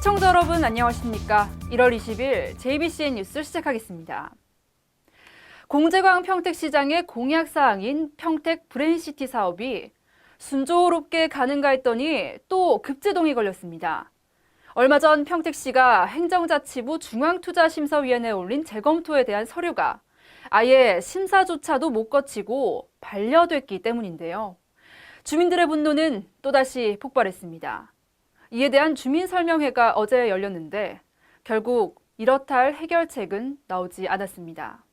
시청자 여러분 안녕하십니까? 1월 20일 JBCN 뉴스 시작하겠습니다. 공제광 평택시장의 공약사항인 평택 브레인시티 사업이 순조롭게 가는가 했더니 또 급제동이 걸렸습니다. 얼마 전 평택시가 행정자치부 중앙투자심사위원회에 올린 재검토에 대한 서류가 아예 심사조차도 못 거치고 반려됐기 때문인데요. 주민들의 분노는 또다시 폭발했습니다. 이에 대한 주민설명회가 어제 열렸는데 결국 이렇다 할 해결책은 나오지 않았습니다.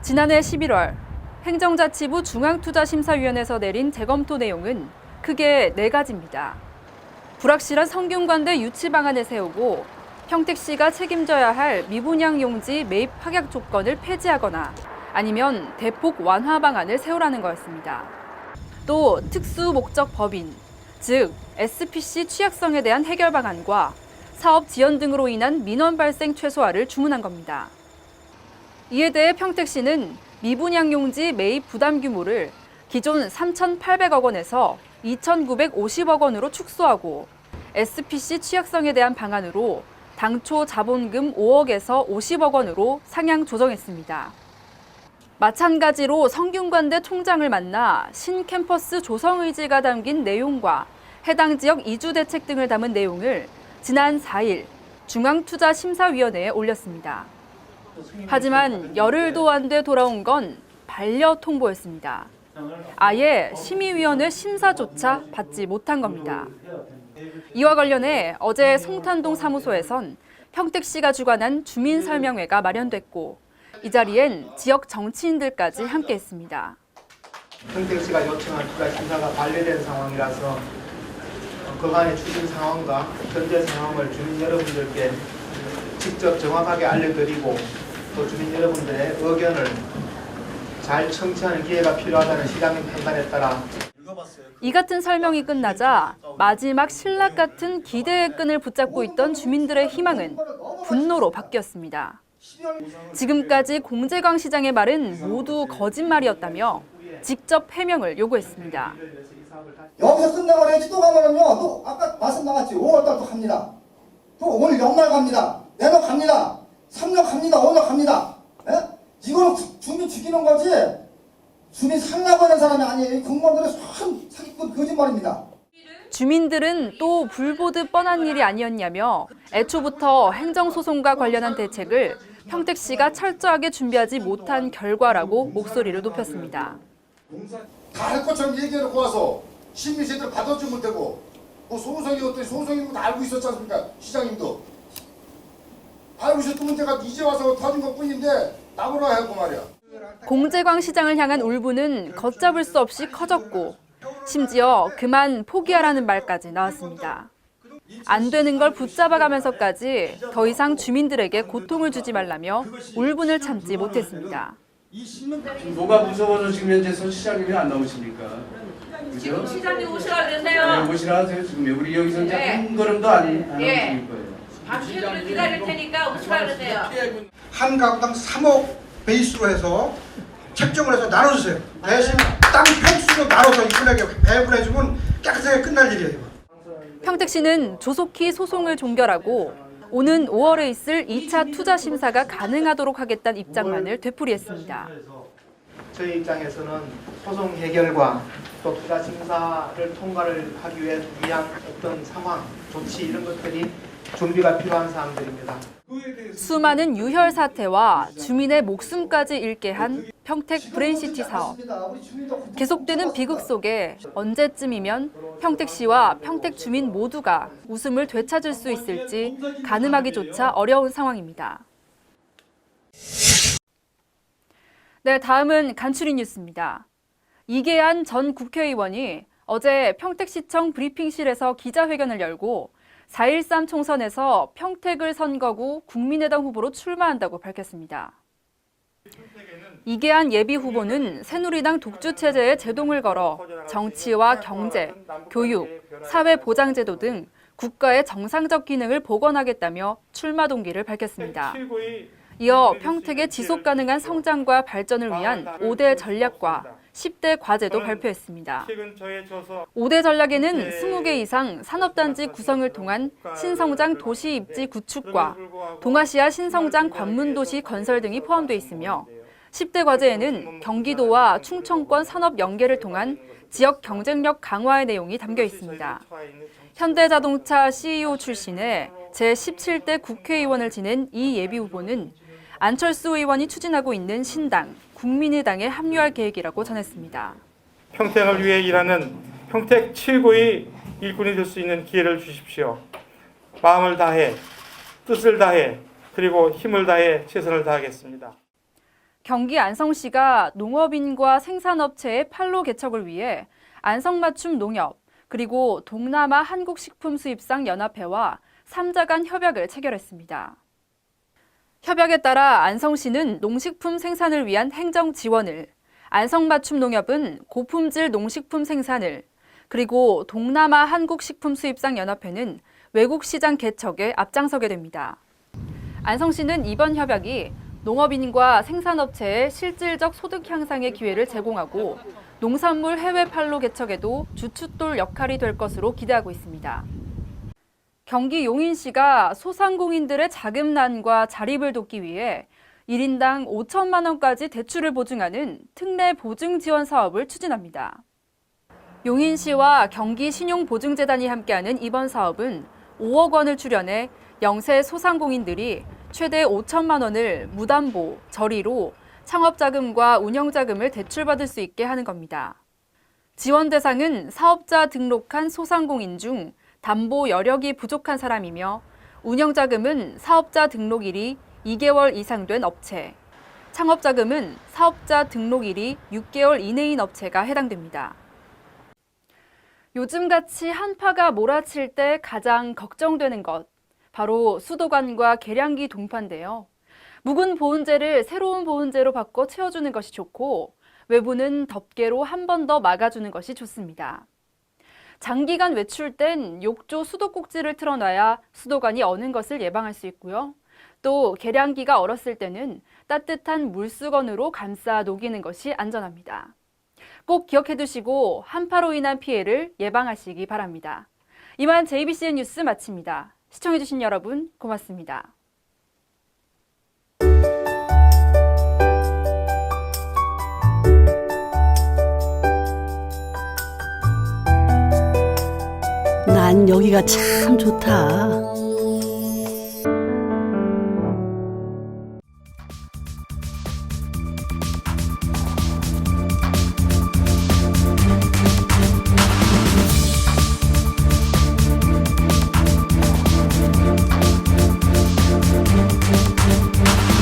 지난해 11월 행정자치부 중앙투자심사위원회에서 내린 재검토 내용은 크게 4가지입니다. 불확실한 성균관대 유치 방안을 세우고 평택시가 책임져야 할 미분양 용지 매입 확약 조건을 폐지하거나 아니면 대폭 완화 방안을 세우라는 거였습니다. 또 특수 목적 법인, 즉 SPC 취약성에 대한 해결 방안과 사업 지연 등으로 인한 민원 발생 최소화를 주문한 겁니다. 이에 대해 평택시는 미분양 용지 매입 부담 규모를 기존 3,800억 원에서 2,950억 원으로 축소하고 SPC 취약성에 대한 방안으로 당초 자본금 5억에서 50억 원으로 상향 조정했습니다. 마찬가지로 성균관대 총장을 만나 신캠퍼스 조성 의지가 담긴 내용과 해당 지역 이주 대책 등을 담은 내용을 지난 4일 중앙투자심사위원회에 올렸습니다. 하지만 열흘도 안 돼 돌아온 건 반려 통보였습니다. 아예 심의위원회 심사조차 받지 못한 겁니다. 이와 관련해 어제 송탄동 사무소에선 평택시가 주관한 주민설명회가 마련됐고 이 자리엔 지역 정치인들까지 함께했습니다. 평택시가 요청한 투자심사가 반려된 상황이라서 그간의 추진 상황과 현재 상황을 주민 여러분들께 직접 정확하게 알려드리고 또 주민 여러분들의 의견을 잘 청취하는 기회가 필요하다는 시장님 판단에 따라 이 같은 설명이 끝나자 마지막 신락 같은 기대의 끈을 붙잡고 있던 주민들의 희망은 분노로 바뀌었습니다. 지금까지 공제광 시장의 말은 모두 거짓말이었다며 직접 해명을 요구했습니다. 여기서 끝나고 레지도 가면은요, 또 아까 말씀 나왔지, 5월달 또 갑니다. 또 오늘 연말 갑니다. 내년 갑니다. 3년 갑니다. 5년 갑니다. 예? 이거는 주민 죽이는 거지. 주민 살라고 하는 사람이 아니에요. 공무원들은 참 사기꾼 거짓말입니다. 주민들은 또 불보듯 뻔한 일이 아니었냐며 애초부터 행정소송과 관련한 대책을 평택시가 철저하게 준비하지 못한 결과라고 목소리를 높였습니다. 다 할 것처럼 얘기해놓고 와서 시민세들 받아주지 못하고 뭐 소송이 어떤 소송인 거 다 알고 있었지 않습니까? 시장님도 알고 있었던 문제가 이제 와서 터진 것뿐인데 나보라 하고 말이야. 공제광 시장을 향한 울분은 걷잡을 수 없이 커졌고 심지어 그만 포기하라는 말까지 나왔습니다. 안 되는 걸 붙잡아가면서까지 더 이상 주민들에게 고통을 주지 말라며 울분을 참지 못했습니다. 뭐가 무서워서 지금 현재 서 시장님이 안 나오십니까? 그죠? 지금 시장님 오시라 그랬네요. 네, 오시라 하세요. 지금 우리 여기서 이제 한 걸음도 안 나오실 거예요. 밤새도록 기다릴 테니까 오시라 그랬네요. 한 가구당 3억 베이스로 해서 책정을 해서 나눠주세요. 대신 땅 평수로 나눠서 이분에게 배분해주면 깨끗하게 끝날 일이에요. 평택시는 조속히 소송을 종결하고 오는 5월에 있을 2차 투자 심사가 가능하도록 하겠다는 입장만을 되풀이했습니다. 저희 입장에서는 소송 해결과 또 투자 심사를 통과를 하기 위한 어떤 상황, 조치 이런 것들이 준비가 필요한 사항들입니다. 수많은 유혈 사태와 주민의 목숨까지 잃게 한 평택 브레인시티 사업. 계속되는 비극 속에 언제쯤이면 평택시와 평택 주민 모두가 웃음을 되찾을 수 있을지 가늠하기조차 어려운 상황입니다. 네, 다음은 간추린 뉴스입니다. 이계한 전 국회의원이 어제 평택시청 브리핑실에서 기자회견을 열고 4.13 총선에서 평택을 선거구 국민의당 후보로 출마한다고 밝혔습니다. 이계한 예비후보는 새누리당 독주체제에 제동을 걸어 정치와 경제, 교육, 사회보장제도 등 국가의 정상적 기능을 복원하겠다며 출마 동기를 밝혔습니다. 이어 평택의 지속가능한 성장과 발전을 위한 5대 전략과 10대 과제도 발표했습니다. 최근 저의 저서 5대 전략에는 20개 이상 산업단지 구성을 통한 신성장 도시 입지 구축과 동아시아 신성장 관문도시 건설 등이 포함되어 있으며 10대 과제에는 경기도와 충청권 산업 연계를 통한 지역 경쟁력 강화의 내용이 담겨 있습니다. 현대자동차 CEO 출신의 제17대 국회의원을 지낸 이 예비후보는 안철수 의원이 추진하고 있는 신당, 국민의당에 합류할 계획이라고 전했습니다. 평택을 위해 일하는 평택 최고의 일꾼이 될 수 있는 기회를 주십시오. 마음을 다해, 뜻을 다해, 그리고 힘을 다해 최선을 다하겠습니다. 경기 안성시가 농업인과 생산업체의 판로 개척을 위해 안성맞춤 농협, 그리고 동남아 한국식품수입상 연합회와 3자 간 협약을 체결했습니다. 협약에 따라 안성시는 농식품 생산을 위한 행정 지원을, 안성맞춤 농협은 고품질 농식품 생산을, 그리고 동남아 한국식품수입상 연합회는 외국 시장 개척에 앞장서게 됩니다. 안성시는 이번 협약이 농업인과 생산업체의 실질적 소득 향상의 기회를 제공하고 농산물 해외 판로 개척에도 주춧돌 역할이 될 것으로 기대하고 있습니다. 경기 용인시가 소상공인들의 자금난과 자립을 돕기 위해 1인당 5천만 원까지 대출을 보증하는 특례 보증 지원 사업을 추진합니다. 용인시와 경기신용보증재단이 함께하는 이번 사업은 5억 원을 출연해 영세 소상공인들이 최대 5천만 원을 무담보, 저리로 창업자금과 운영자금을 대출받을 수 있게 하는 겁니다. 지원 대상은 사업자 등록한 소상공인 중 담보 여력이 부족한 사람이며 운영자금은 사업자 등록일이 2개월 이상 된 업체, 창업자금은 사업자 등록일이 6개월 이내인 업체가 해당됩니다. 요즘같이 한파가 몰아칠 때 가장 걱정되는 것, 바로 수도관과 계량기 동파인데요. 묵은 보온재를 새로운 보온재로 바꿔 채워주는 것이 좋고 외부는 덮개로 한 번 더 막아주는 것이 좋습니다. 장기간 외출 땐 욕조 수도꼭지를 틀어놔야 수도관이 어는 것을 예방할 수 있고요. 또 계량기가 얼었을 때는 따뜻한 물수건으로 감싸 녹이는 것이 안전합니다. 꼭 기억해 두시고 한파로 인한 피해를 예방하시기 바랍니다. 이만 JBCN 뉴스 마칩니다. 시청해주신 여러분 고맙습니다. 난 여기가 참 좋다.